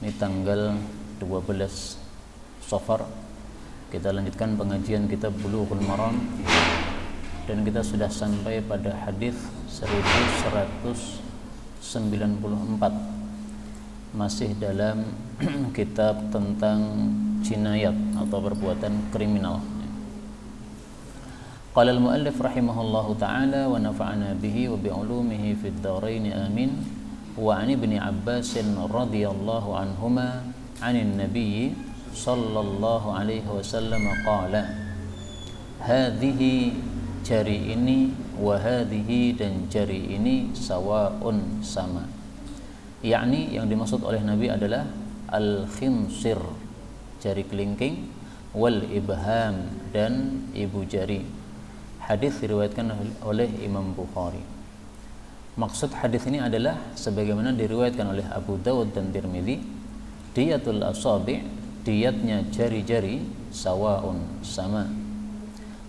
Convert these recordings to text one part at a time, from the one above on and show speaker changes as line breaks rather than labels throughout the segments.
Ini tanggal 12 Safar. Kita lanjutkan pengajian kitab Bulughul Maram dan kita sudah sampai pada hadis 1194. Masih dalam kitab tentang jinayat atau perbuatan kriminal. Qala al-muallif rahimahullahu ta'ala wa nafa'ana bihi wa bi'ulumihi fid dharain amin. Wa 'an ibni Abbas radhiyallahu anhuma 'anil nabiy sallallahu alaihi wasallam qala hadhihi jari ini wa hadhihi dan jari ini sawaun sama. Yakni yang dimaksud oleh Nabi adalah al-khinsir jari kelingking wal ibham dan ibu jari. Hadis diriwayatkan oleh Imam Bukhari. Maksud hadis ini adalah sebagaimana diriwayatkan oleh Abu Dawud dan Tirmidzi, diyatul asabi', diyatnya jari-jari, sawaun sama.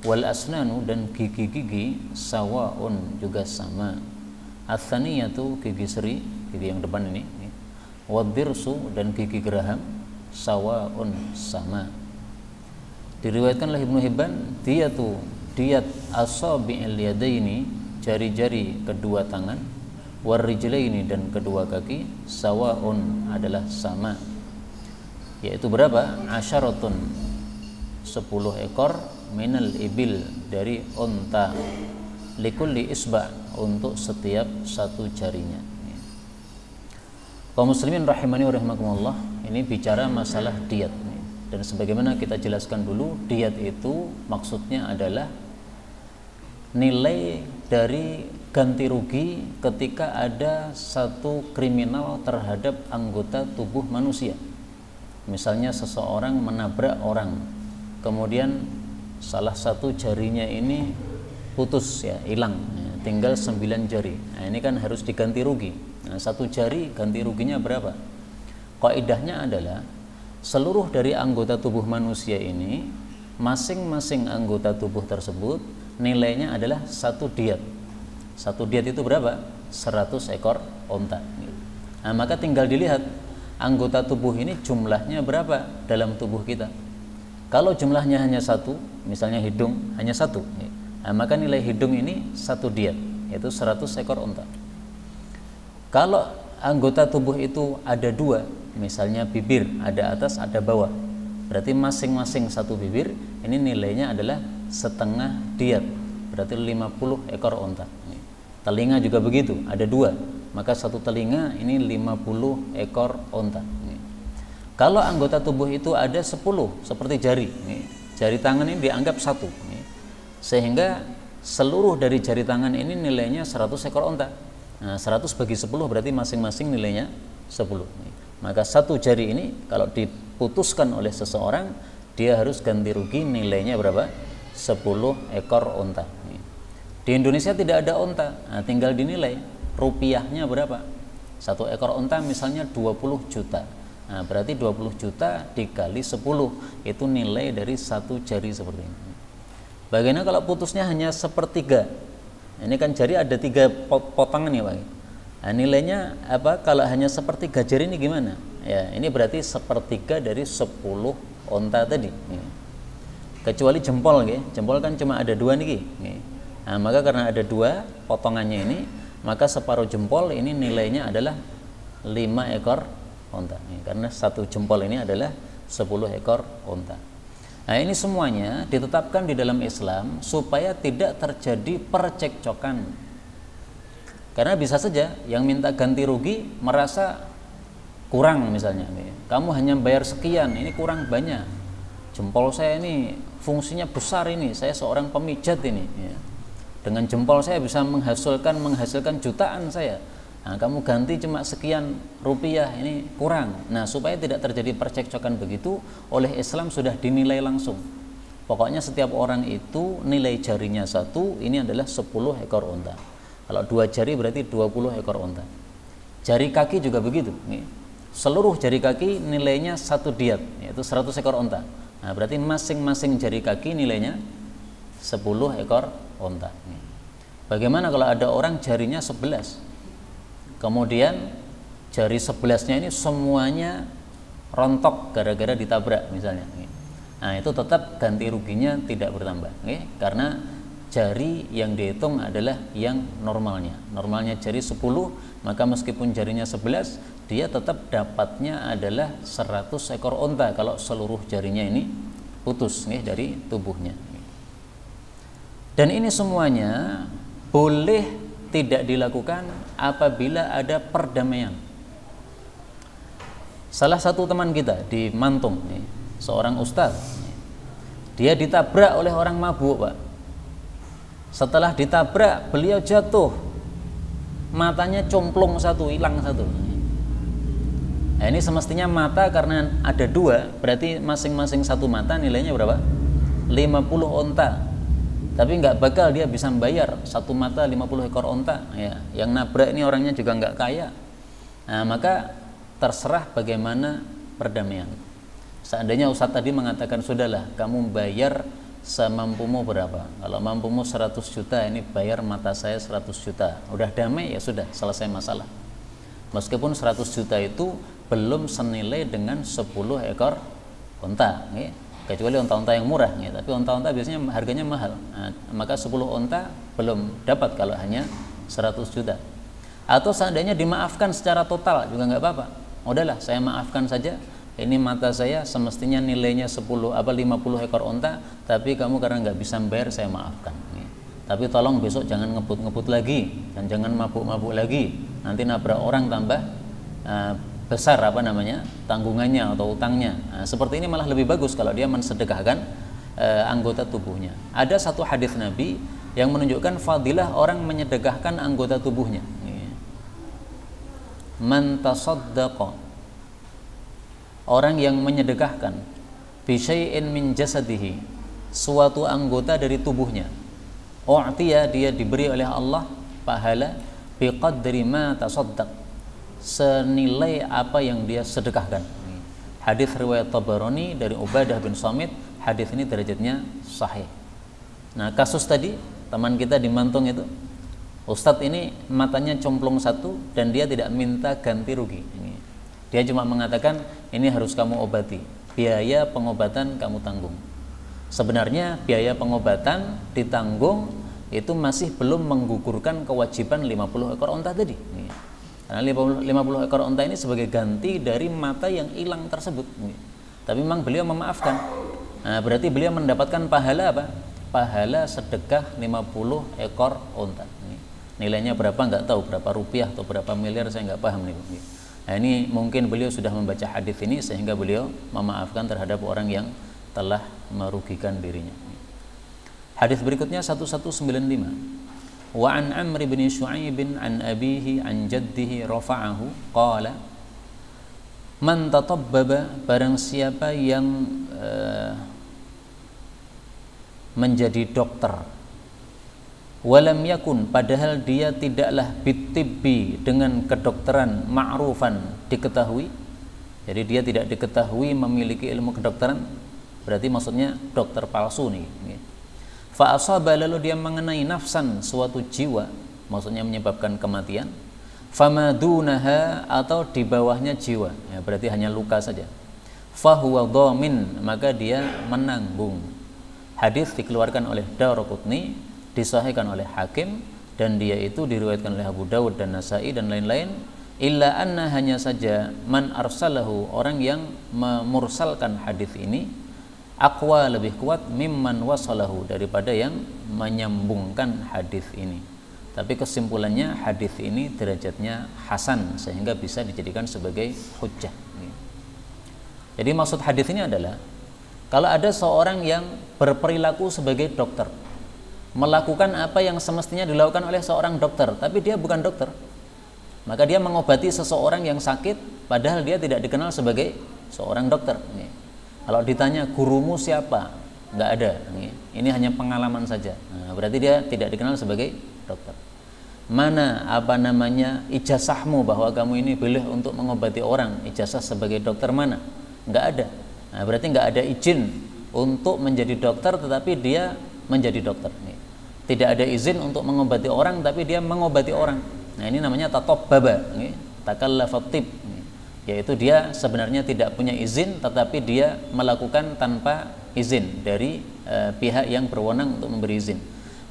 Wal asnanu dan gigi-gigi, sawaun juga sama. Ats-tsaniyatu gigi seri, gigi yang depan ini. Wad-dirsu dan gigi geraham, sawaun sama. Diriwayatkan oleh Ibnu Hibban, diyat asabi'il yadaini, jari-jari kedua tangan, warrijlaini dan kedua kaki, sawaun adalah sama. Yaitu berapa? Asyaratun 10 ekor minal ibil dari unta, likulli isba' untuk setiap satu jarinya. Kaum muslimin rahimani wa rahimakumullah, ini bicara masalah diyat. Dan sebagaimana kita jelaskan dulu, diyat itu maksudnya adalah nilai dari ganti rugi ketika ada satu kriminal terhadap anggota tubuh manusia. Misalnya seseorang menabrak orang, kemudian salah satu jarinya ini putus, ya, hilang, ya, tinggal 9 jari. Nah, ini kan harus diganti rugi. Nah, satu jari ganti ruginya berapa? Kaidahnya adalah seluruh dari anggota tubuh manusia ini, masing-masing anggota tubuh tersebut nilainya adalah satu diyat. Satu diyat itu berapa? 100 ekor onta. Nah, maka tinggal dilihat anggota tubuh ini jumlahnya berapa dalam tubuh kita. Kalau jumlahnya hanya satu, misalnya hidung hanya satu, nah, maka nilai hidung ini satu diyat, yaitu 100 ekor onta. Kalau anggota tubuh itu ada dua, misalnya bibir, ada atas ada bawah, berarti masing-masing satu bibir ini nilainya adalah setengah diyat, berarti 50 ekor onta. Telinga juga begitu, ada dua, maka satu telinga ini 50 ekor onta. Kalau anggota tubuh itu ada 10, seperti jari, jari tangan ini dianggap satu, sehingga seluruh dari jari tangan ini nilainya 100 ekor onta. Nah, 100 bagi 10 berarti masing-masing nilainya 10. Maka satu jari ini kalau diputuskan oleh seseorang, dia harus ganti rugi nilainya berapa? 10 ekor onta. Di Indonesia tidak ada onta, nah, tinggal dinilai rupiahnya berapa. Satu ekor onta misalnya 20 juta. Nah, berarti 20 juta dikali 10 itu nilai dari satu jari seperti ini. Bagaimana kalau putusnya hanya sepertiga? Ini kan jari ada 3 potongan ya Pak. Nah, nilainya apa? Kalau hanya sepertiga jari ini gimana? Ya, ini berarti sepertiga dari 10 onta tadi. Kecuali jempol, jempol kan cuma ada 2 nih. Nah, maka karena ada 2 potongannya ini, maka separuh jempol ini nilainya adalah 5 ekor onta. Karena satu jempol ini adalah 10 ekor onta. Nah, ini semuanya ditetapkan di dalam Islam supaya tidak terjadi percekcokan. Karena bisa saja yang minta ganti rugi merasa kurang, misalnya kamu hanya bayar sekian, ini kurang banyak, jempol saya ini fungsinya besar, ini saya seorang pemijat ini, dengan jempol saya bisa menghasilkan jutaan saya. Nah, kamu ganti cuma sekian rupiah, ini kurang. Nah, supaya tidak terjadi percekcokan begitu, oleh Islam sudah dinilai langsung. Pokoknya setiap orang itu nilai jarinya satu, ini adalah 10 ekor onta. Kalau 2 jari berarti 20 ekor onta. Jari kaki juga begitu. Seluruh jari kaki nilainya satu diyat, yaitu 100 ekor onta. Nah, berarti masing-masing jari kaki nilainya 10 ekor onta. Bagaimana kalau ada orang jarinya 11? Kemudian jari 11-nya ini semuanya rontok gara-gara ditabrak misalnya. Nah, itu tetap ganti ruginya tidak bertambah, karena jari yang dihitung adalah yang normalnya. Normalnya jari 10, maka meskipun jarinya 11, dia tetap dapatnya adalah 100 ekor onta kalau seluruh jarinya ini putus dari tubuhnya. Dan ini semuanya boleh tidak dilakukan apabila ada perdamaian. Salah satu teman kita di Mantung, seorang ustadz, dia ditabrak oleh orang mabuk, Pak. Setelah ditabrak, beliau jatuh, matanya complong satu, hilang satu. Nah, ini semestinya mata karena ada dua, berarti masing-masing satu mata nilainya berapa? 50 onta. Tapi nggak bakal dia bisa membayar satu mata 50 ekor onta. Ya, yang nabrak ini orangnya juga nggak kaya. Nah, maka terserah bagaimana perdamaian. Seandainya Ustadz tadi mengatakan, sudahlah kamu bayar semampumu berapa, kalau mampumu 100 juta, ini bayar mata saya 100 juta, udah damai, ya sudah, selesai masalah. Meskipun 100 juta itu belum senilai dengan 10 ekor unta, kecuali unta-unta yang murah, tapi unta-unta biasanya harganya mahal. Nah, maka 10 unta belum dapat kalau hanya 100 juta. Atau seandainya dimaafkan secara total juga nggak apa-apa, udahlah saya maafkan saja, ini mata saya semestinya nilainya 50 ekor onta, tapi kamu karena nggak bisa membayar, saya maafkan. Tapi tolong besok jangan ngebut-ngebut lagi dan jangan mabuk-mabuk lagi, nanti nabrak orang tambah besar tanggungannya atau utangnya. Nah, seperti ini malah lebih bagus kalau dia mensedekahkan anggota tubuhnya. Ada satu hadis Nabi yang menunjukkan fadilah orang menyedekahkan anggota tubuhnya. Man tasaddaqa, orang yang menyedekahkan bisyai'in min jasadihi, suatu anggota dari tubuhnya, u'tiya, dia diberi oleh Allah pahala biqadri ma tasaddaq, senilai apa yang dia sedekahkan. Hadis riwayat Tabarani dari Ubadah bin Samit, hadis ini derajatnya sahih. Nah, kasus tadi teman kita di Mantung itu, Ustadz ini matanya complong satu dan dia tidak minta ganti rugi. Dia cuma mengatakan, ini harus kamu obati, biaya pengobatan kamu tanggung. Sebenarnya biaya pengobatan ditanggung itu masih belum menggugurkan kewajiban 50 ekor onta tadi. Karena 50 ekor onta ini sebagai ganti dari mata yang hilang tersebut. Tapi memang beliau memaafkan. Nah, berarti beliau mendapatkan pahala apa? Pahala sedekah 50 ekor onta. Nilainya berapa nggak tahu, berapa rupiah atau berapa miliar, saya nggak paham nih. Nah, ini mungkin beliau sudah membaca hadis ini sehingga beliau memaafkan terhadap orang yang telah merugikan dirinya. Hadis berikutnya 1195. Wa an Amr bin Shu'aib an abihi an jaddihi rafa'ahu qala man tatabbaba, barang siapa yang menjadi dokter, walam yakun, padahal dia tidaklah bitibbi, dengan kedokteran, ma'rufan, diketahui, jadi dia tidak diketahui memiliki ilmu kedokteran, berarti maksudnya dokter palsu nih. Fa asaba, lalu dia mengenai nafsan, suatu jiwa, maksudnya menyebabkan kematian, famadunaha, atau di bawahnya jiwa, ya, berarti hanya luka saja, fahuwa dhamin, maka dia menanggung. Hadis dikeluarkan oleh Daraqutni, disahihkan oleh Hakim, dan dia itu diriwayatkan oleh Abu Dawud dan Nasai dan lain-lain. Illa anna, hanya saja, man arsalahu, orang yang memursalkan hadis ini, aqwa, lebih kuat, mimman wasalahu, daripada yang menyambungkan hadis ini. Tapi kesimpulannya hadis ini derajatnya hasan sehingga bisa dijadikan sebagai hujjah. Jadi maksud hadis ini adalah, kalau ada seorang yang berperilaku sebagai dokter, melakukan apa yang semestinya dilakukan oleh seorang dokter, tapi dia bukan dokter, maka dia mengobati seseorang yang sakit padahal dia tidak dikenal sebagai seorang dokter. Kalau ditanya gurumu siapa, nggak ada, ini hanya pengalaman saja. Nah, berarti dia tidak dikenal sebagai dokter. Mana ijazahmu bahwa kamu ini boleh untuk mengobati orang, ijazah sebagai dokter mana? Nggak ada. Nah, berarti nggak ada izin untuk menjadi dokter tetapi dia menjadi dokter. Tidak ada izin untuk mengobati orang tapi dia mengobati orang. Nah, ini namanya tatabbaba, takallafa tib, yaitu dia sebenarnya tidak punya izin tetapi dia melakukan tanpa izin dari pihak yang berwenang untuk memberi izin.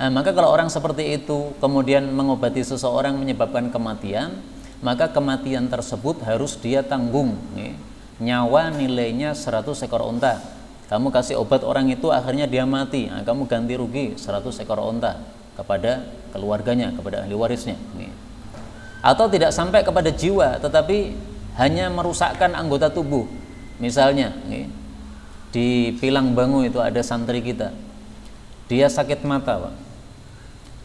Maka kalau orang seperti itu kemudian mengobati seseorang menyebabkan kematian, maka kematian tersebut harus dia tanggung. Nyawa nilainya 100 ekor unta. Kamu kasih obat orang itu akhirnya dia mati, kamu ganti rugi 100 ekor unta kepada keluarganya, kepada ahli warisnya. Atau tidak sampai kepada jiwa, tetapi hanya merusakkan anggota tubuh. Misalnya di Pilangbangu itu ada santri kita, dia sakit mata, Pak.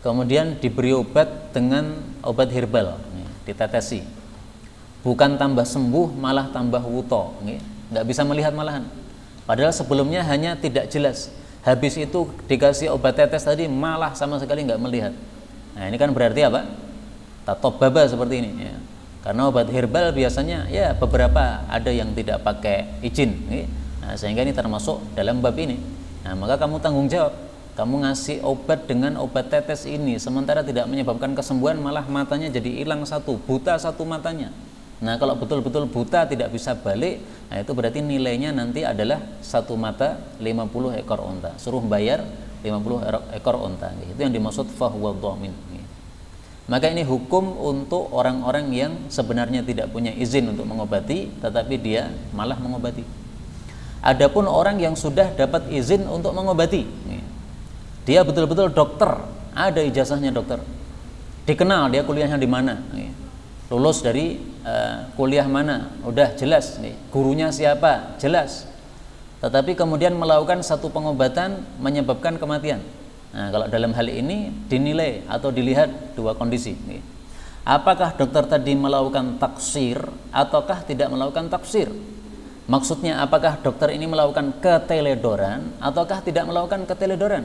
Kemudian diberi obat dengan obat herbal, ditetesi. Bukan tambah sembuh, malah tambah wuto, nggak bisa melihat malahan. Padahal sebelumnya hanya tidak jelas. Habis itu dikasih obat tetes tadi malah sama sekali nggak melihat. Nah ini kan berarti apa? Tatobaba seperti ini. Ya. Karena obat herbal biasanya ya beberapa ada yang tidak pakai izin. Nah, sehingga ini termasuk dalam bab ini. Nah maka kamu tanggung jawab. Kamu ngasih obat dengan obat tetes ini sementara tidak menyebabkan kesembuhan, malah matanya jadi hilang satu, buta satu matanya. Nah kalau betul-betul buta tidak bisa balik, nah itu berarti nilainya nanti adalah satu mata 50 ekor unta. Suruh bayar 50 ekor unta. Itu yang dimaksud fahuwa dhamin. Maka ini hukum untuk orang-orang yang sebenarnya tidak punya izin untuk mengobati tetapi dia malah mengobati. Adapun orang yang sudah dapat izin untuk mengobati, dia betul-betul dokter, ada ijazahnya dokter, dikenal dia kuliahnya di mana, lulus dari kuliah mana, udah jelas, gurunya siapa, jelas. Tetapi kemudian melakukan satu pengobatan menyebabkan kematian. Nah, kalau dalam hal ini dinilai atau dilihat dua kondisi. Apakah dokter tadi melakukan taksir ataukah tidak melakukan taksir? Maksudnya apakah dokter ini melakukan keteledoran ataukah tidak melakukan keteledoran?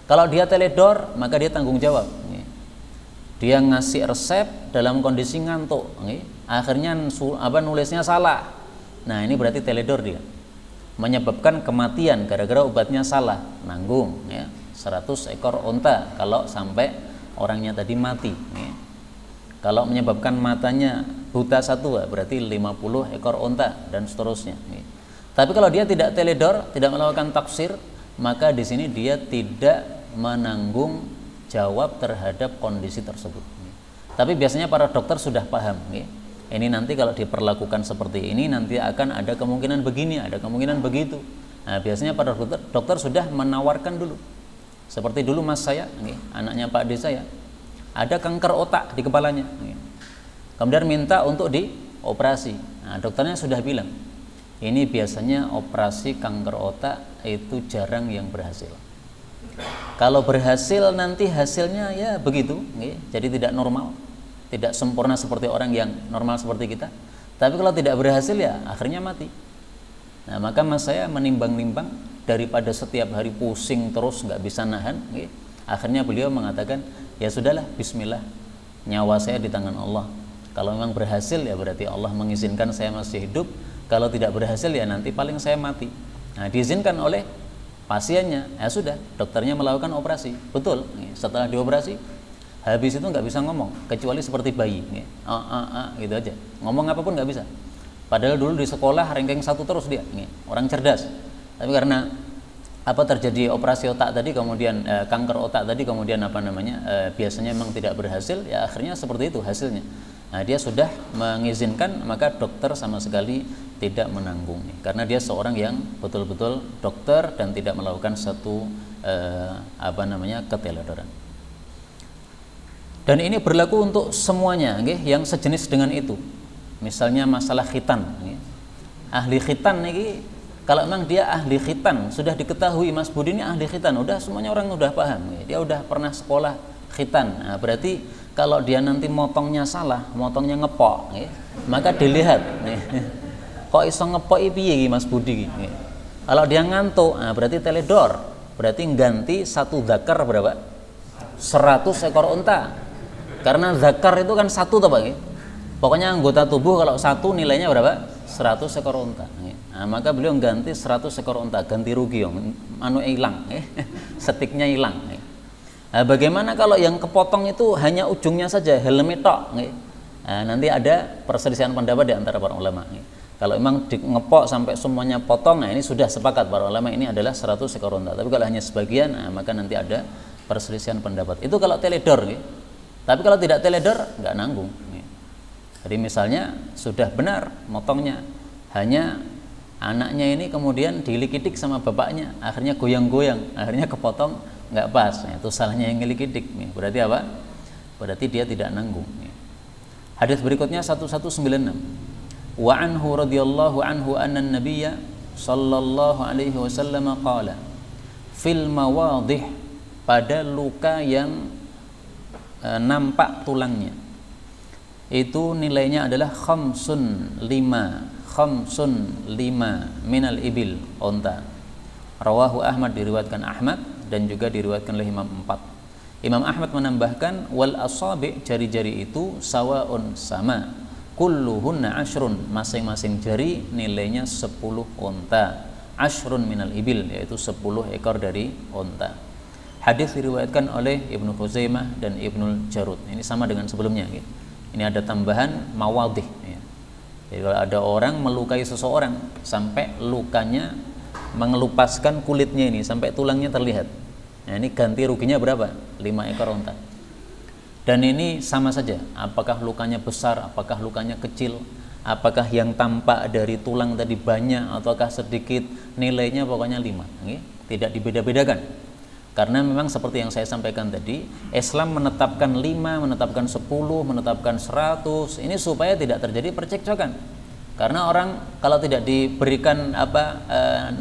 Kalau dia teledor, maka dia tanggung jawab. Dia ngasih resep dalam kondisi ngantuk, akhirnya nulisnya salah. Nah ini berarti teledor dia, menyebabkan kematian gara-gara obatnya salah, nanggung 100 ekor unta kalau sampai orangnya tadi mati. Kalau menyebabkan matanya buta satu, berarti 50 ekor unta dan seterusnya. Tapi kalau dia tidak teledor, tidak melakukan taksir, maka di sini dia tidak menanggung jawab terhadap kondisi tersebut. Tapi biasanya para dokter sudah paham, ini nanti kalau diperlakukan seperti ini nanti akan ada kemungkinan begini, ada kemungkinan begitu. Nah, biasanya para dokter sudah menawarkan dulu. Seperti dulu mas saya, anaknya Pak D saya, ada kanker otak di kepalanya, kemudian minta untuk dioperasi. Nah, dokternya sudah bilang, ini biasanya operasi kanker otak itu jarang yang berhasil. Kalau berhasil nanti hasilnya ya begitu, jadi tidak normal, tidak sempurna seperti orang yang normal seperti kita. Tapi kalau tidak berhasil ya akhirnya mati. Nah maka mas saya menimbang-nimbang, daripada setiap hari pusing terus nggak bisa nahan, akhirnya beliau mengatakan ya sudahlah, bismillah, nyawa saya di tangan Allah. Kalau memang berhasil ya berarti Allah mengizinkan saya masih hidup. Kalau tidak berhasil ya nanti paling saya mati. Nah diizinkan oleh pasiennya, ya sudah, dokternya melakukan operasi. Betul, setelah dioperasi habis itu nggak bisa ngomong kecuali seperti bayi, gitu aja, ngomong apapun nggak bisa. Padahal dulu di sekolah ranking 1 terus dia, orang cerdas. Tapi karena terjadi operasi otak tadi, kemudian kanker otak tadi, kemudian biasanya memang tidak berhasil, ya akhirnya seperti itu hasilnya. Nah, dia sudah mengizinkan, maka dokter sama sekali tidak menanggung, karena dia seorang yang betul-betul dokter dan tidak melakukan satu keteledoran. Dan ini berlaku untuk semuanya, yang sejenis dengan itu. Misalnya masalah khitan, ahli khitan ini, kalau memang dia ahli khitan, sudah diketahui Mas Budi ini ahli khitan, udah semuanya orang udah paham, dia udah pernah sekolah khitan. Nah, berarti kalau dia nanti motongnya salah, motongnya ngepok, maka dilihat, kok iso ngepok piye Mas Budi. Kalau dia ngantuk, nah berarti teledor, berarti ganti satu zakar berapa? 100 ekor unta. Karena zakar itu kan satu toh Pak. Pokoknya anggota tubuh kalau satu nilainya berapa? 100 ekor unta. Nah, maka beliau ganti 100 ekor unta, ganti rugi, hilang, setiknya hilang. Nah, bagaimana kalau yang kepotong itu hanya ujungnya saja, helmnya tok, Nanti ada perselisihan pendapat di antara para ulama. Kalau memang ngepok sampai semuanya potong, ini sudah sepakat para ulama ini adalah 100 ekor unta. Tapi kalau hanya sebagian, maka nanti ada perselisihan pendapat. Itu kalau teledor, tapi kalau tidak teledor nggak nanggung. Jadi misalnya sudah benar motongnya, hanya anaknya ini kemudian dilikidik sama bapaknya, akhirnya goyang-goyang, akhirnya kepotong nggak pas. Itu salahnya yang ngelikidik. Berarti apa? Berarti dia tidak nanggung. Hadis berikutnya 1196. Wa anhu radhiyallahu anhu anna an-nabiyya sallallahu alaihi wasallam qala fil mawadih, pada luka yang nampak tulangnya, itu nilainya adalah khamsun lima minal ibil, onta. Rawahu Ahmad, diriwayatkan Ahmad dan juga diriwayatkan oleh Imam 4. Imam Ahmad menambahkan wal asabi, jari-jari itu sawaun, sama, kulluhunna ashrun, masing-masing jari nilainya 10 onta, ashrun minal ibil, yaitu 10 ekor dari onta. Hadis diriwayatkan oleh Ibnu Khuzaimah dan Ibnu Jarud. Ini sama dengan sebelumnya. Ini ada tambahan mawadih. Jadi kalau ada orang melukai seseorang sampai lukanya mengelupaskan kulitnya ini sampai tulangnya terlihat, nah ini ganti ruginya berapa? 5 ekor onta. Dan ini sama saja, apakah lukanya besar, apakah lukanya kecil, apakah yang tampak dari tulang tadi banyak ataukah sedikit, nilainya pokoknya 5. Tidak dibeda-bedakan. Karena memang seperti yang saya sampaikan tadi, Islam menetapkan 5, menetapkan 10, menetapkan 100, ini supaya tidak terjadi percekcokan. Karena orang kalau tidak diberikan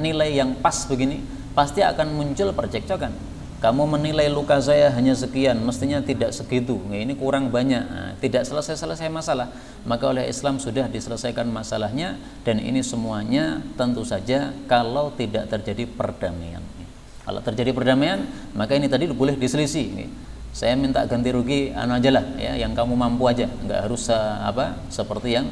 nilai yang pas begini, pasti akan muncul percekcokan. Kamu menilai luka saya hanya sekian, mestinya tidak segitu, ini kurang banyak, tidak selesai-selesai masalah. Maka oleh Islam sudah diselesaikan masalahnya, dan ini semuanya tentu saja kalau tidak terjadi perdamaian. Kalau terjadi perdamaian, maka ini tadi boleh diselisih. Saya minta ganti rugi aja lah, yang kamu mampu aja, nggak harus seperti yang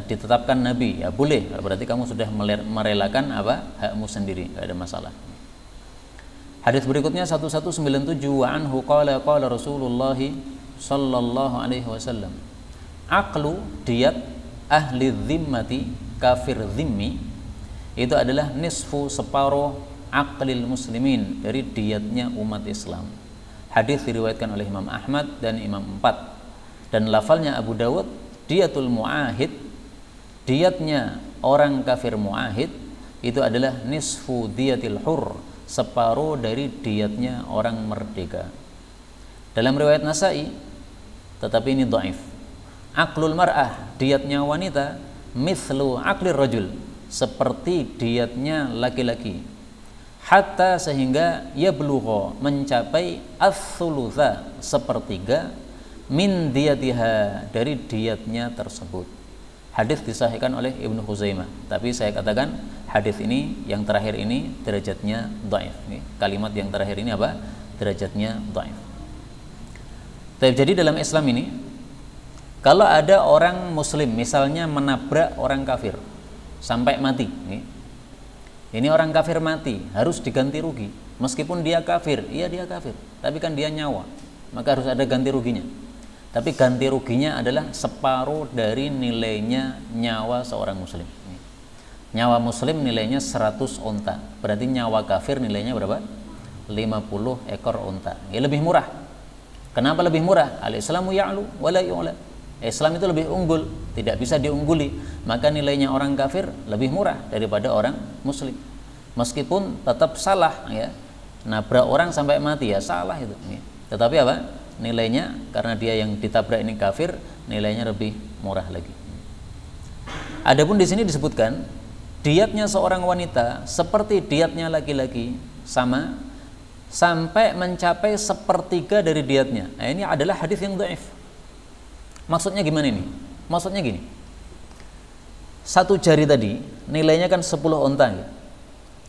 ditetapkan Nabi. Ya boleh, berarti kamu sudah merelakan hakmu sendiri, nggak ada masalah. Hadis berikutnya 1197, wa anhu qala Rasulullah sallallahu alaihi wasallam aqlu diyat ahli dhimmati, kafir dhimmi, itu adalah nisfu, separuh aqlil muslimin, dari diyatnya umat Islam. Hadis diriwayatkan oleh Imam Ahmad dan Imam 4. Dan lafalnya Abu Dawud, diyatul muahid, diyatnya orang kafir muahid itu adalah nisfu diyatil hur, separuh dari diyatnya orang merdeka. Dalam riwayat Nasai, tetapi ini dhaif, aqlul mar'ah, diyatnya wanita, mithlu aqlir rajul, seperti diyatnya laki-laki, hatta, sehingga yablugha, mencapai ats-tsulutsa, sepertiga, min diyatiha, dari diyatnya tersebut. Hadis disahihkan oleh Ibnu Khuzaimah, tapi saya katakan hadis ini yang terakhir ini derajatnya dhaif. Kalimat yang terakhir ini derajatnya dhaif. Jadi dalam Islam ini, kalau ada orang muslim misalnya menabrak orang kafir sampai mati, ini orang kafir mati, harus diganti rugi. Meskipun dia kafir, iya dia kafir, tapi kan dia nyawa, maka harus ada ganti ruginya. Tapi ganti ruginya adalah separuh dari nilainya nyawa seorang muslim. Nyawa muslim nilainya 100 onta, berarti nyawa kafir nilainya berapa? 50 ekor onta. Ya, lebih murah. Kenapa lebih murah? Al-Islamu ya'lu wa la yu'la. Islam itu lebih unggul, tidak bisa diungguli. Maka nilainya orang kafir lebih murah daripada orang muslim. Meskipun tetap salah, ya, nabrak orang sampai mati, ya salah itu. Tetapi apa? Nilainya, karena dia yang ditabrak ini kafir, nilainya lebih murah lagi. Adapun di sini disebutkan diatnya seorang wanita seperti diatnya laki-laki, sama, sampai mencapai sepertiga dari diatnya. Nah, ini adalah hadis yang dhaif. Maksudnya gimana ini? Maksudnya gini, satu jari tadi nilainya kan 10 onta, ya?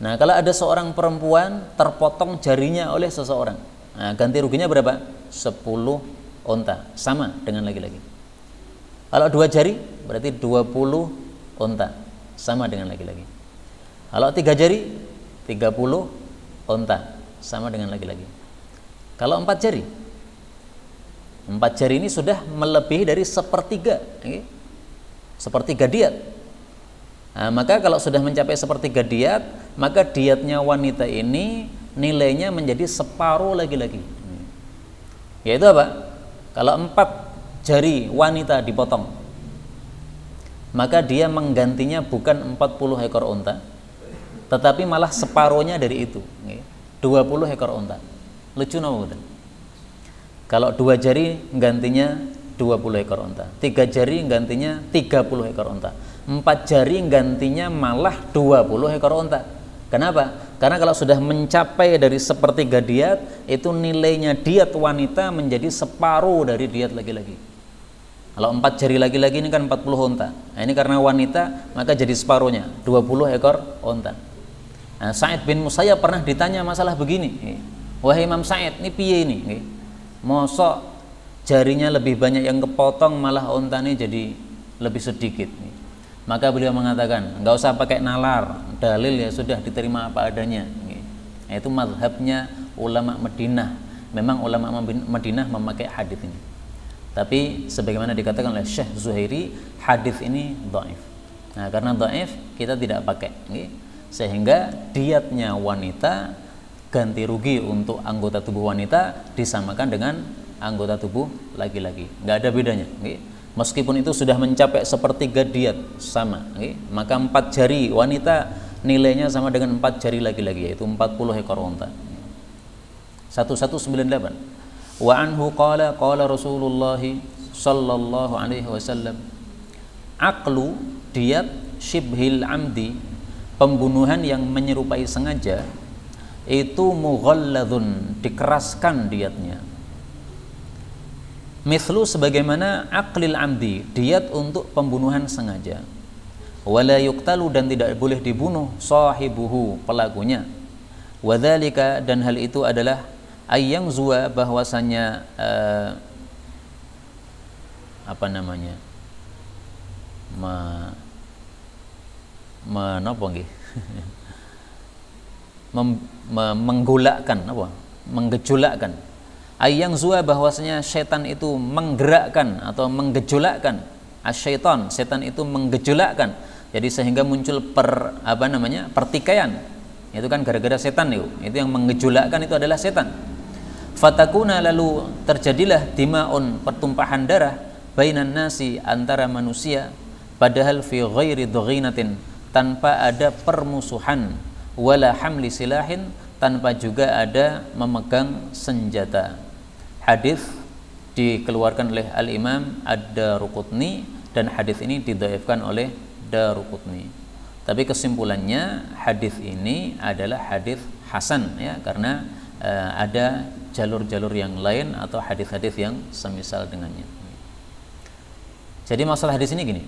Nah, kalau ada seorang perempuan terpotong jarinya oleh seseorang, nah, ganti ruginya berapa? 10 onta, sama dengan laki-laki. Kalau 2 jari berarti 20 onta, sama dengan laki-laki. Kalau 3 jari 30 onta, sama dengan laki-laki. Kalau 4 jari 4 jari ini sudah melebihi dari sepertiga, sepertiga diat. Nah, maka kalau sudah mencapai sepertiga diat, maka diatnya wanita ini nilainya menjadi separuh lagi-lagi. Yaitu apa? Kalau 4 jari wanita dipotong, maka dia menggantinya bukan 40 ekor unta, tetapi malah separuhnya dari itu, 20 ekor unta. Lucu nama betul. Kalau 2 jari gantinya 20 ekor unta, 3 jari gantinya 30 ekor unta, 4 jari gantinya malah 20 ekor unta. Kenapa? Karena kalau sudah mencapai dari sepertiga diat, itu nilainya diat wanita menjadi separuh dari diat laki-laki. Kalau 4 jari laki-laki ini kan 40 unta. Nah, ini karena wanita maka jadi separuhnya 20 ekor unta. Nah, Sa'id bin Musayyab pernah ditanya masalah begini, wahai Imam Sa'id, ini piye ini? Mosok jarinya lebih banyak yang kepotong malah untanya jadi lebih sedikit. Maka beliau mengatakan, nggak usah pakai nalar, dalil ya sudah diterima apa adanya. Itu mazhabnya ulama Madinah. Memang ulama Madinah memakai hadis ini. Tapi sebagaimana dikatakan oleh Syekh Zuhairi, hadis ini dhaif. Nah, karena dhaif kita tidak pakai. Sehingga diatnya wanita, ganti rugi untuk anggota tubuh wanita disamakan dengan anggota tubuh laki-laki, nggak ada bedanya. Meskipun itu sudah mencapai sepertiga diat sama, maka 4 jari wanita nilainya sama dengan 4 jari laki-laki, yaitu 40 ekor unta. 1198. Wa anhu qala qala Rasulullah sallallahu alaihi wasallam, aqlu diat shibhil amdi, pembunuhan yang menyerupai sengaja, itu mughalladun, dikeraskan diatnya. Mithlu, sebagaimana aqlil amdi, diat untuk pembunuhan sengaja. Wala yuqtalu, dan tidak boleh dibunuh sahibuhu, pelakunya. Wadzalika, dan hal itu adalah ayyang zua, bahwasanya menggolakkan, menggejolakkan. Ayyang zua, bahwasanya setan itu menggerakkan atau menggejolakkan. Asyaiton, setan itu menggejolakkan. Jadi sehingga muncul pertikaian. Itu kan gara-gara setan itu. Itu yang menggejolakkan itu adalah setan. Fatakuna, lalu terjadilah dimaun, pertumpahan darah, bainan nasi, antara manusia, padahal fi ghairi dhaghinatin, tanpa ada permusuhan, wala hamli silahin, tanpa juga ada memegang senjata. Hadis dikeluarkan oleh Al-Imam Ad-Daruqutni, dan hadis ini didhaifkan oleh Daruqutni. Tapi kesimpulannya hadis ini adalah hadis hasan, ya, karena ada jalur-jalur yang lain atau hadis-hadis yang semisal dengannya. Jadi masalah hadis ini gini,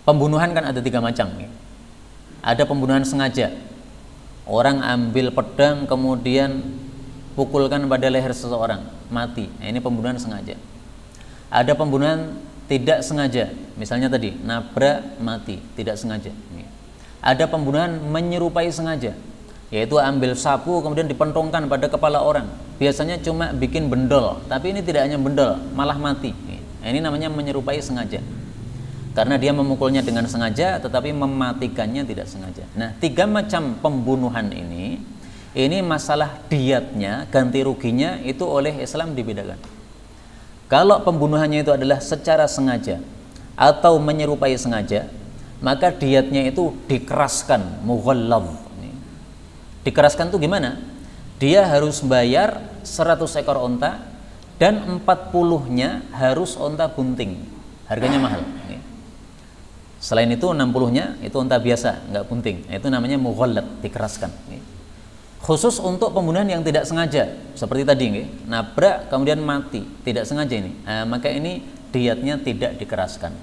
pembunuhan kan ada 3 macam. Ada pembunuhan sengaja, orang ambil pedang kemudian pukulkan pada leher seseorang, mati. Nah, ini pembunuhan sengaja. Ada pembunuhan tidak sengaja, misalnya tadi nabrak, mati, tidak sengaja. Ada pembunuhan menyerupai sengaja, yaitu ambil sapu kemudian dipentungkan pada kepala orang. Biasanya cuma bikin bendol, tapi ini tidak hanya bendol, malah mati. Nah, ini namanya menyerupai sengaja, karena dia memukulnya dengan sengaja tetapi mematikannya tidak sengaja. Nah, 3 macam pembunuhan ini masalah diatnya, ganti ruginya itu oleh Islam dibedakan. Kalau pembunuhannya itu adalah secara sengaja atau menyerupai sengaja, maka diatnya itu dikeraskan, mughallad. Dikeraskan itu gimana? Dia harus bayar 100 ekor unta, dan 40-nya harus unta bunting, harganya mahal. Selain itu 60-nya itu unta biasa, nggak bunting. Itu namanya mughallad, dikeraskan. Khusus untuk pembunuhan yang tidak sengaja, seperti tadi, nabrak kemudian mati, tidak sengaja ini. Nah, maka ini diatnya tidak dikeraskan.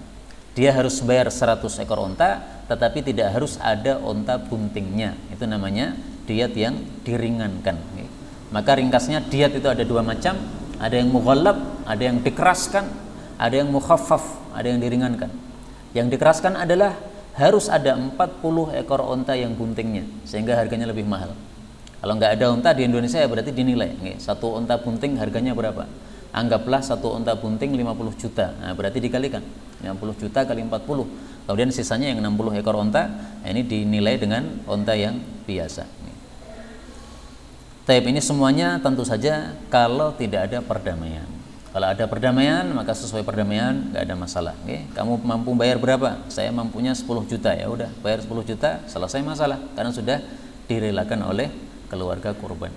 Dia harus bayar 100 ekor unta, tetapi tidak harus ada unta buntingnya. Itu namanya diat yang diringankan. Maka ringkasnya diat itu ada 2 macam, ada yang mughallab, ada yang dikeraskan, ada yang mukhaffaf, ada yang diringankan. Yang dikeraskan adalah harus ada 40 ekor unta yang buntingnya, sehingga harganya lebih mahal. Kalau nggak ada unta di Indonesia ya berarti dinilai, 1 unta bunting harganya berapa? Anggaplah satu unta bunting 50 juta. Nah, berarti dikalikan 50 juta kali 40. Kemudian sisanya yang 60 ekor unta, ini dinilai dengan unta yang biasa. Taib, ini semuanya tentu saja kalau tidak ada perdamaian. Kalau ada perdamaian, maka sesuai perdamaian, nggak ada masalah. Oke? Kamu mampu bayar berapa? Saya mampunya 10 juta, ya udah bayar 10 juta, selesai masalah karena sudah direlakan oleh keluarga korban.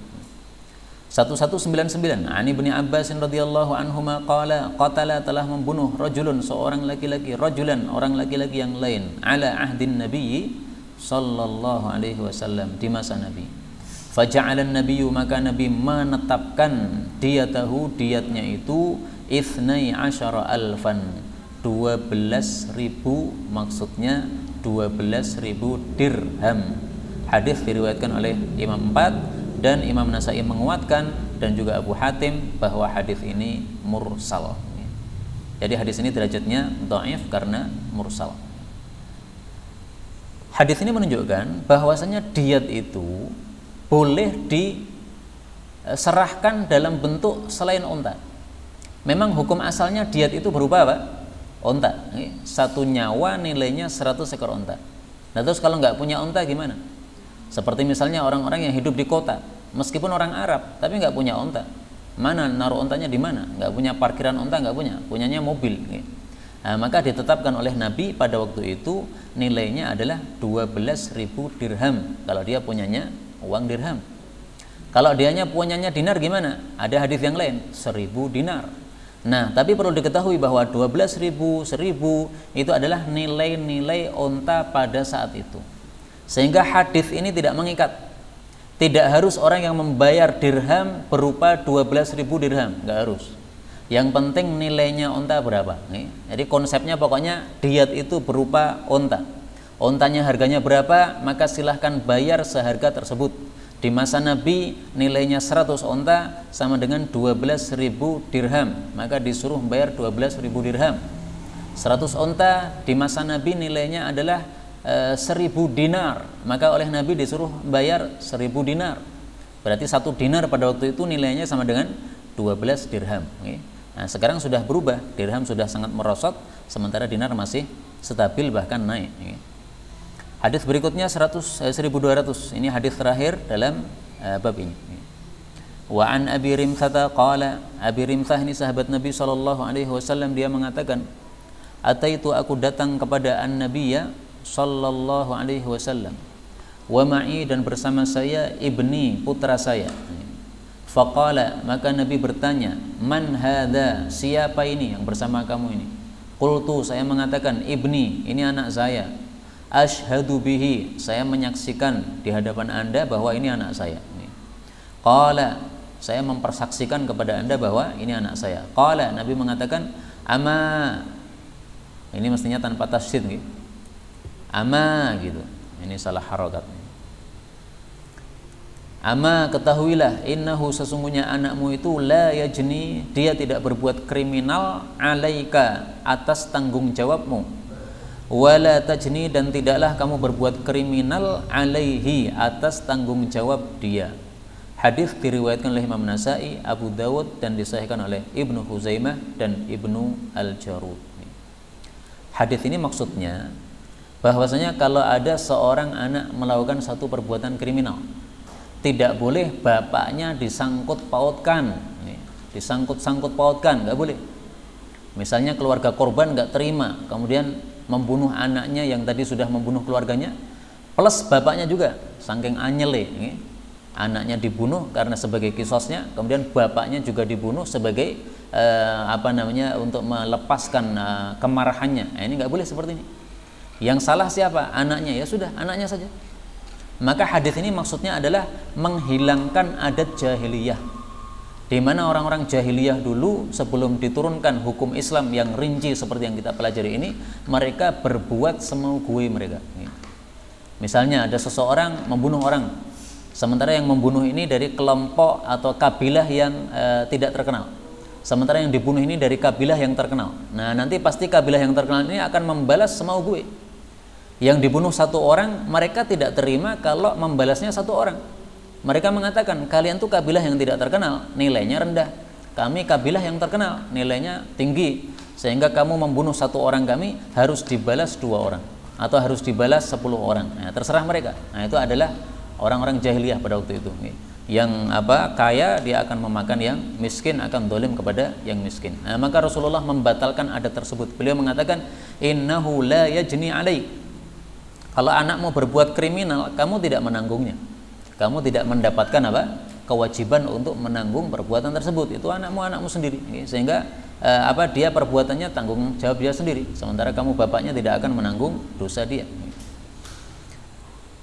1199, Ani bin Abbas radhiyallahu anhuma qala telah membunuh rajulun, seorang laki-laki, rajulan, orang laki-laki yang lain, ala ahdin Nabi sallallahu alaihi wasallam, di masa Nabi. Faja'alan nabiyyu, maka Nabi menetapkan diyatahu, diyatnya itu 12.000, 12.000, maksudnya 12.000 dirham. Hadis diriwayatkan oleh Imam 4 dan Imam Nasai menguatkan, dan juga Abu Hatim, bahwa hadis ini mursal. Jadi hadis ini derajatnya dhaif karena mursal. Hadis ini menunjukkan bahwasanya diat itu boleh diserahkan dalam bentuk selain unta. Memang hukum asalnya diat itu berupa apa? Unta. Satu nyawa nilainya 100 ekor unta. Nah, terus kalau nggak punya unta gimana? Seperti misalnya orang-orang yang hidup di kota, meskipun orang Arab, tapi nggak punya unta. Mana naruh untanya di mana? Nggak punya parkiran unta, nggak punya. Punyanya mobil. Nah, maka ditetapkan oleh Nabi pada waktu itu nilainya adalah 12.000 dirham. Kalau dia punyanya uang dirham. Kalau dianya punyanya dinar gimana? Ada hadis yang lain, 1.000 dinar. Nah, tapi perlu diketahui bahwa 12.000, 1.000 itu adalah nilai-nilai unta pada saat itu. Sehingga hadis ini tidak mengikat. Tidak harus orang yang membayar dirham berupa 12.000 dirham, nggak harus. Yang penting nilainya unta berapa. Jadi konsepnya pokoknya diat itu berupa unta. Untanya harganya berapa, maka silahkan bayar seharga tersebut. Di masa Nabi nilainya 100 unta sama dengan 12.000 dirham, maka disuruh bayar 12.000 dirham. 100 unta di masa Nabi nilainya adalah 1.000 dinar, maka oleh Nabi disuruh bayar 1.000 dinar. Berarti 1 dinar pada waktu itu nilainya sama dengan 12 dirham. Nah, sekarang sudah berubah, dirham sudah sangat merosot, sementara dinar masih stabil bahkan naik. Hadis berikutnya 1200. Ini hadis terakhir dalam bab ini. Wa an Abi Rimthah qala, Abi Rimthah ini sahabat Nabi sallallahu alaihi wasallam, dia mengatakan, ataitu, aku datang kepada an-nabiyya sallallahu alaihi wasallam, wa ma'i, dan bersama saya ibni, putra saya. Faqala, maka Nabi bertanya, man hadza, siapa ini yang bersama kamu ini? Qultu, saya mengatakan, ibni, ini anak saya. Ashhadu bihi, saya menyaksikan di hadapan Anda bahwa ini anak saya. Qala, saya mempersaksikan kepada Anda bahwa ini anak saya. Qala, Nabi mengatakan, ama, ini mestinya tanpa tasydid gitu. Ama gitu. Ini salah harokat. Ama, ketahuilah, innahu, sesungguhnya anakmu itu la yajni, dia tidak berbuat kriminal, alaika, atas tanggung jawabmu. Wala tajni, dan tidaklah kamu berbuat kriminal, alaihi, atas tanggung jawab dia. Hadis diriwayatkan oleh Imam Nasai, Abu Dawud, dan disahihkan oleh Ibnu Huzaimah dan Ibnu Al-Jarud. Hadis ini maksudnya bahwasanya kalau ada seorang anak melakukan satu perbuatan kriminal, tidak boleh bapaknya disangkut pautkan, disangkut pautkan, nggak boleh. Misalnya keluarga korban nggak terima, kemudian membunuh anaknya yang tadi sudah membunuh keluarganya, plus bapaknya juga, saking anyele, anaknya dibunuh karena sebagai kisosnya, kemudian bapaknya juga dibunuh sebagai untuk melepaskan kemarahannya. Ini nggak boleh seperti ini. Yang salah siapa? Anaknya, ya sudah, anaknya saja. Maka hadis ini maksudnya adalah menghilangkan adat jahiliyah, di mana orang-orang jahiliyah dulu sebelum diturunkan hukum Islam yang rinci seperti yang kita pelajari ini, mereka berbuat semau gue mereka. Misalnya ada seseorang membunuh orang, sementara yang membunuh ini dari kelompok atau kabilah yang tidak terkenal, sementara yang dibunuh ini dari kabilah yang terkenal. Nah, nanti pasti kabilah yang terkenal ini akan membalas semau gue. Yang dibunuh satu orang, mereka tidak terima kalau membalasnya satu orang. Mereka mengatakan, kalian tuh kabilah yang tidak terkenal, nilainya rendah. kami kabilah yang terkenal, nilainya tinggi, sehingga kamu membunuh satu orang kami harus dibalas 2 orang atau harus dibalas 10 orang. Nah, terserah mereka. Nah, itu adalah orang-orang jahiliyah pada waktu itu. Yang kaya dia akan memakan yang miskin, akan dolim kepada yang miskin. Nah, maka Rasulullah membatalkan adat tersebut. Beliau mengatakan, innahu la yajni alaik. Kalau anakmu berbuat kriminal, kamu tidak menanggungnya. Kamu tidak mendapatkan kewajiban untuk menanggung perbuatan tersebut. Itu anakmu sendiri. Sehingga dia perbuatannya tanggung jawab dia sendiri. Sementara kamu bapaknya tidak akan menanggung dosa dia.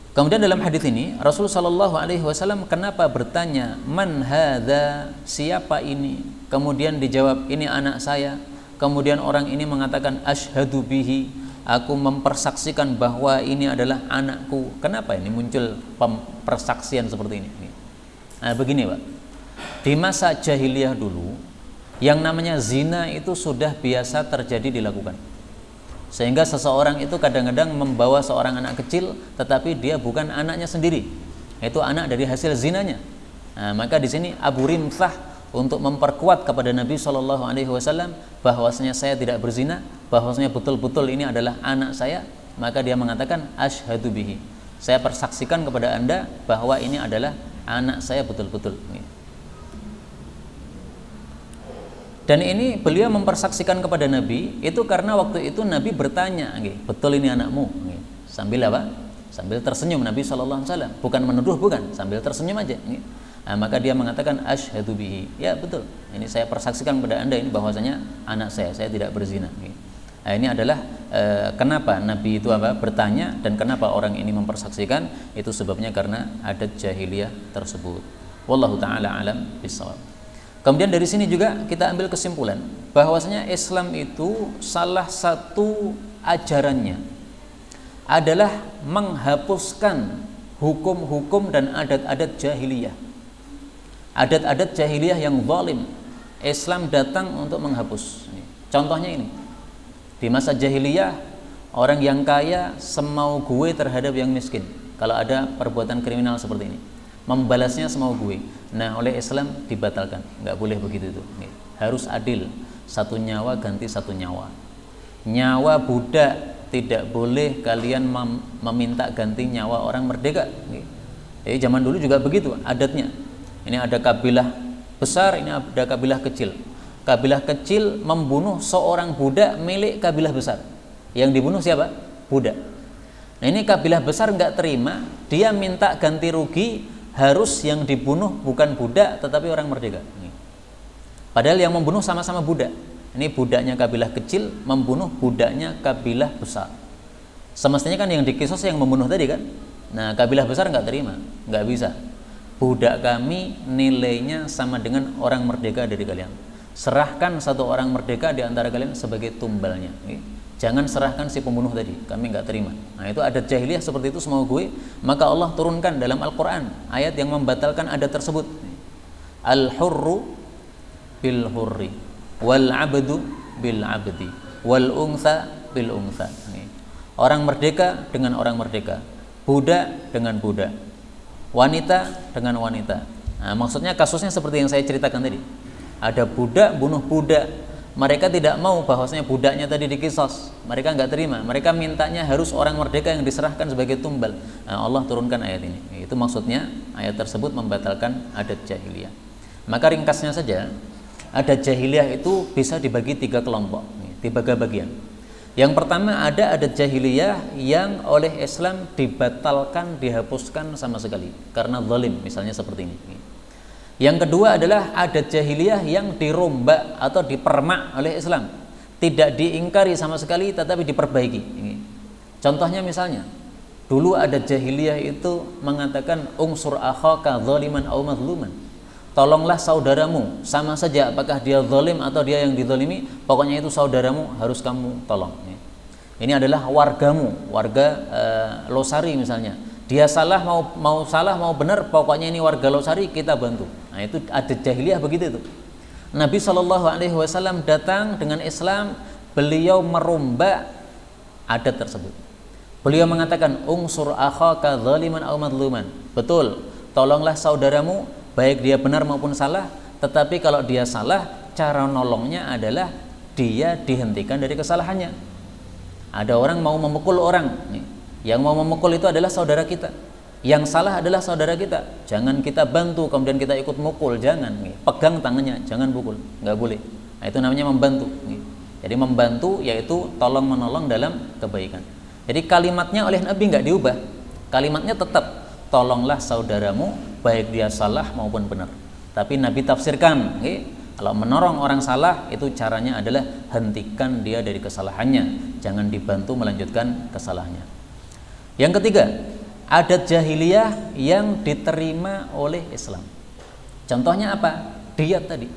Kemudian dalam hadis ini Rasulullah Shallallahu Alaihi Wasallam kenapa bertanya man hadza, siapa ini? Kemudian dijawab ini anak saya. Kemudian orang ini mengatakan asyhadu bihi, aku mempersaksikan bahwa ini adalah anakku. Kenapa ini muncul persaksian seperti ini? Nah, begini Pak, di masa jahiliyah dulu yang namanya zina itu sudah biasa terjadi dilakukan. Sehingga seseorang itu kadang-kadang membawa seorang anak kecil, tetapi dia bukan anaknya sendiri, itu anak dari hasil zinanya. Nah, maka di sini Abu Rimthah untuk memperkuat kepada Nabi Shallallahu Alaihi Wasallam bahwasanya saya tidak berzina, bahwasanya betul-betul ini adalah anak saya, maka dia mengatakan asyhadu bihi, saya persaksikan kepada anda bahwa ini adalah anak saya betul-betul. Dan ini beliau mempersaksikan kepada Nabi itu karena waktu itu Nabi bertanya, betul ini anakmu? Sambil sambil tersenyum Nabi SAW, bukan menuduh, bukan, sambil tersenyum aja. Nah, maka dia mengatakan asyhadu bihi, ya betul, ini saya persaksikan kepada anda ini bahwasanya anak saya tidak berzina. Nah, ini adalah kenapa Nabi itu bertanya dan kenapa orang ini mempersaksikan, itu sebabnya karena adat jahiliyah tersebut. Wallahu taala alam bissawab. Kemudian dari sini juga kita ambil kesimpulan bahwasanya Islam itu salah satu ajarannya adalah menghapuskan hukum-hukum dan adat-adat jahiliyah. Adat-adat jahiliyah yang zalim, Islam datang untuk menghapus. Contohnya ini, di masa jahiliyah orang yang kaya semau gue terhadap yang miskin. Kalau ada perbuatan kriminal seperti ini, membalasnya semau gue. Nah, oleh Islam dibatalkan, nggak boleh begitu itu. Harus adil, satu nyawa ganti satu nyawa. Nyawa budak tidak boleh kalian meminta ganti nyawa orang merdeka. Jadi zaman dulu juga begitu adatnya. Ini ada kabilah besar, ini ada kabilah kecil. Kabilah kecil membunuh seorang budak milik kabilah besar. Yang dibunuh siapa? Budak. Nah, ini kabilah besar nggak terima, dia minta ganti rugi. Harus yang dibunuh bukan budak tetapi orang merdeka. Padahal yang membunuh sama-sama budak. Ini budaknya kabilah kecil membunuh budaknya kabilah besar. Semestinya kan yang dikisos yang membunuh tadi kan. Nah, kabilah besar nggak terima, nggak bisa. Budak kami nilainya sama dengan orang merdeka dari kalian. Serahkan satu orang merdeka di antara kalian sebagai tumbalnya. Jangan serahkan si pembunuh tadi, kami nggak terima. Nah, itu adat jahiliyah seperti itu semua gue. Maka Allah turunkan dalam Al-Quran ayat yang membatalkan adat tersebut. Al-hurru bil hurri, wal abdu bil abdi, wal untha bil untha. Orang merdeka dengan orang merdeka, budak dengan budak, wanita dengan wanita. Nah, maksudnya kasusnya seperti yang saya ceritakan tadi. Ada budak bunuh budak. Mereka tidak mau bahwasanya budaknya tadi dikisos. Mereka nggak terima. Mereka mintanya harus orang merdeka yang diserahkan sebagai tumbal. Nah, Allah turunkan ayat ini. Itu maksudnya ayat tersebut membatalkan adat jahiliyah. Maka ringkasnya saja, adat jahiliyah itu bisa dibagi 3 kelompok, 3 bagian. Yang pertama ada adat jahiliyah yang oleh Islam dibatalkan, dihapuskan sama sekali karena zalim, misalnya seperti ini. Yang kedua adalah adat jahiliyah yang dirombak atau dipermak oleh Islam, tidak diingkari sama sekali tetapi diperbaiki. Contohnya misalnya, dulu adat jahiliyah itu mengatakan unsur akhaka zaliman aw mazluman. Tolonglah saudaramu, sama saja apakah dia zalim atau dia yang dizalimi, pokoknya itu saudaramu harus kamu tolong. Ini adalah wargamu, warga Losari misalnya. Dia salah mau benar, pokoknya ini warga Losari kita bantu. Nah, itu adat jahiliyah begitu itu. Nabi SAW datang dengan Islam, beliau merombak adat tersebut. Beliau mengatakan unsur akhaka zaliman aw madluman. Betul, tolonglah saudaramu baik dia benar maupun salah, Tetapi kalau dia salah, cara nolongnya adalah dia dihentikan dari kesalahannya. Ada orang mau memukul orang, yang mau memukul itu adalah saudara kita, yang salah adalah saudara kita. Jangan kita bantu kemudian kita ikut mukul, jangan. Pegang tangannya, jangan pukul, nggak boleh. Nah, itu namanya membantu. Jadi membantu yaitu tolong menolong dalam kebaikan. Jadi kalimatnya oleh Nabi nggak diubah, kalimatnya tetap tolonglah saudaramu baik dia salah maupun benar. Tapi Nabi tafsirkan, kalau menolong orang salah itu caranya adalah hentikan dia dari kesalahannya, jangan dibantu melanjutkan kesalahannya. Yang ketiga, adat jahiliyah yang diterima oleh Islam. Contohnya apa? Diat tadi.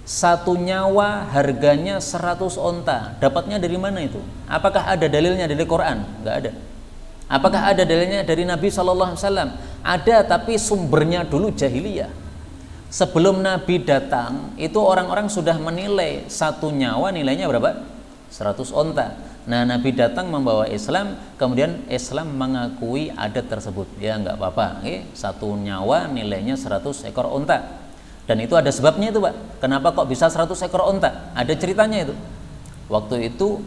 Satu nyawa harganya 100 onta. Dapatnya dari mana itu? Apakah ada dalilnya dari Quran? Enggak ada. Apakah ada dalilnya dari Nabi SAW? Ada, tapi sumbernya dulu jahiliyah. Sebelum Nabi datang, itu orang-orang sudah menilai satu nyawa nilainya berapa? 100 onta. Nah, Nabi datang membawa Islam, kemudian Islam mengakui adat tersebut. Ya enggak apa-apa, satu nyawa nilainya 100 ekor onta. Dan itu ada sebabnya itu, Pak. Kenapa kok bisa 100 ekor onta? Ada ceritanya itu. Waktu itu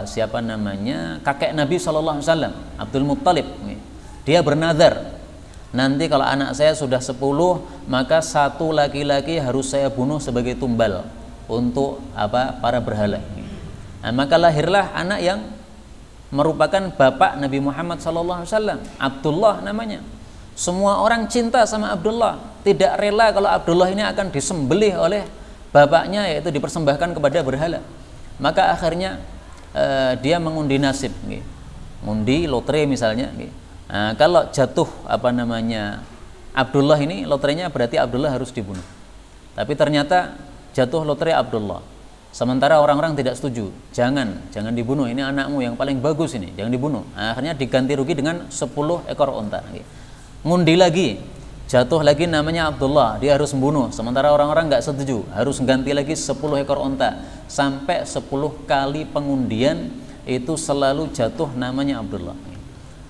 siapa namanya? Kakek Nabi SAW, Abdul Muttalib. Dia bernazar, nanti kalau anak saya sudah 10, maka satu laki-laki harus saya bunuh sebagai tumbal untuk para berhala. Nah, maka lahirlah anak yang merupakan bapak Nabi Muhammad SAW, Abdullah namanya. Semua orang cinta sama Abdullah, tidak rela kalau Abdullah ini akan disembelih oleh bapaknya, yaitu dipersembahkan kepada berhala. Maka akhirnya dia mengundi nasib, ngundi lotre misalnya. Nah, kalau jatuh Abdullah ini lotrenya, berarti Abdullah harus dibunuh. Tapi ternyata jatuh lotre Abdullah. Sementara orang-orang tidak setuju, jangan dibunuh, ini anakmu yang paling bagus ini, jangan dibunuh. Nah, akhirnya diganti rugi dengan 10 ekor unta. Ngundi lagi, jatuh lagi namanya Abdullah, dia harus membunuh. Sementara orang-orang nggak setuju, harus ganti lagi 10 ekor unta. Sampai 10 kali pengundian itu selalu jatuh namanya Abdullah.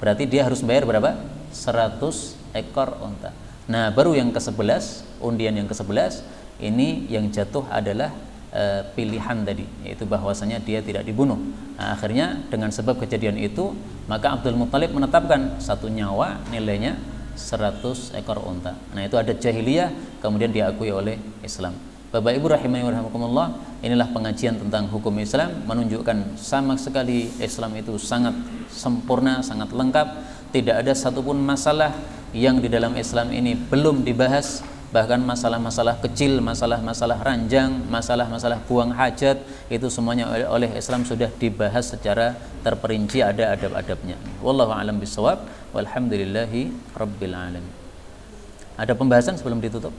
Berarti dia harus bayar berapa? 100 ekor unta. Nah, baru yang ke-11, undian yang ke-11, ini yang jatuh adalah pilihan tadi, yaitu bahwasanya dia tidak dibunuh. Nah, akhirnya dengan sebab kejadian itu, maka Abdul Muttalib menetapkan satu nyawa nilainya 100 ekor unta. Nah, itu adat jahiliyah kemudian diakui oleh Islam. Bapak Ibu rahimani wa rahimakumullah, inilah pengajian tentang hukum Islam, menunjukkan sama sekali Islam itu sangat sempurna, sangat lengkap. Tidak ada satupun masalah yang di dalam Islam ini belum dibahas. Bahkan masalah-masalah kecil, masalah-masalah ranjang, masalah-masalah buang hajat, itu semuanya oleh Islam sudah dibahas secara terperinci, ada adab-adabnya. Wallahu a'lam bishawab, walhamdulillahi rabbil alamin. Ada pembahasan sebelum ditutup?